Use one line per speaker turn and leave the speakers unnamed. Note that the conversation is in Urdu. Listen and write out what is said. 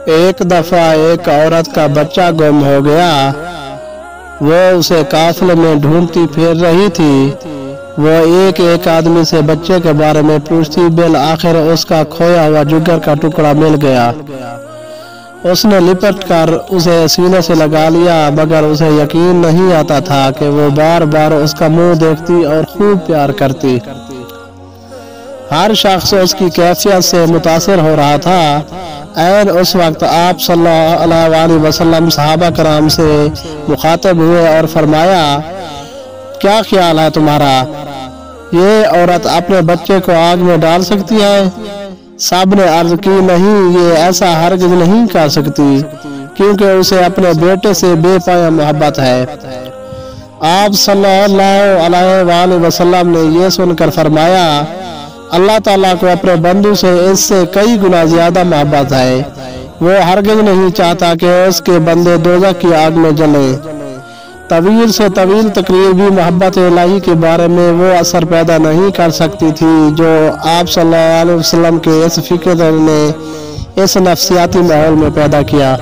ایک دفعہ ایک عورت کا بچہ گم ہو گیا۔ وہ اسے قافلے میں ڈھونڈتی پھر رہی تھی۔ وہ ایک ایک آدمی سے بچے کے بارے میں پوچھتی، بالآخر اس کا کھویا ہوا جگر کا ٹکڑا مل گیا۔ اس نے لپٹ کر اسے سینے سے لگا لیا، مگر اسے یقین نہیں آتا تھا کہ وہ بار بار اس کا منہ دیکھتی اور خوب پیار کرتی۔ ہر شخص اس کی کیفیت سے متاثر ہو رہا تھا۔ عین اس وقت آپ صلی اللہ علیہ وسلم صحابہ کرام سے مخاطب ہوئے اور فرمایا، کیا خیال ہے تمہارا؟ یہ عورت اپنے بچے کو آگ میں ڈال سکتی ہے؟ سب نے عرض کی، نہیں، یہ ایسا ہرگز نہیں کر سکتی، کیونکہ اسے اپنے بیٹے سے بے پایہ محبت ہے۔ آپ صلی اللہ علیہ وآلہ وسلم نے یہ سن کر فرمایا، اللہ تعالیٰ کو اپنے بندوں سے اس سے کئی گنا زیادہ محبت ہے۔ وہ ہرگز نہیں چاہتا کہ اس کے بندے دوزخ کی آگ میں جلیں۔ طویل سے طویل تقریر بھی محبت الہی کے بارے میں وہ اثر پیدا نہیں کر سکتی تھی جو آپ صلی اللہ علیہ وسلم کے اس فکر نے اس نفسیاتی ماحول میں پیدا کیا۔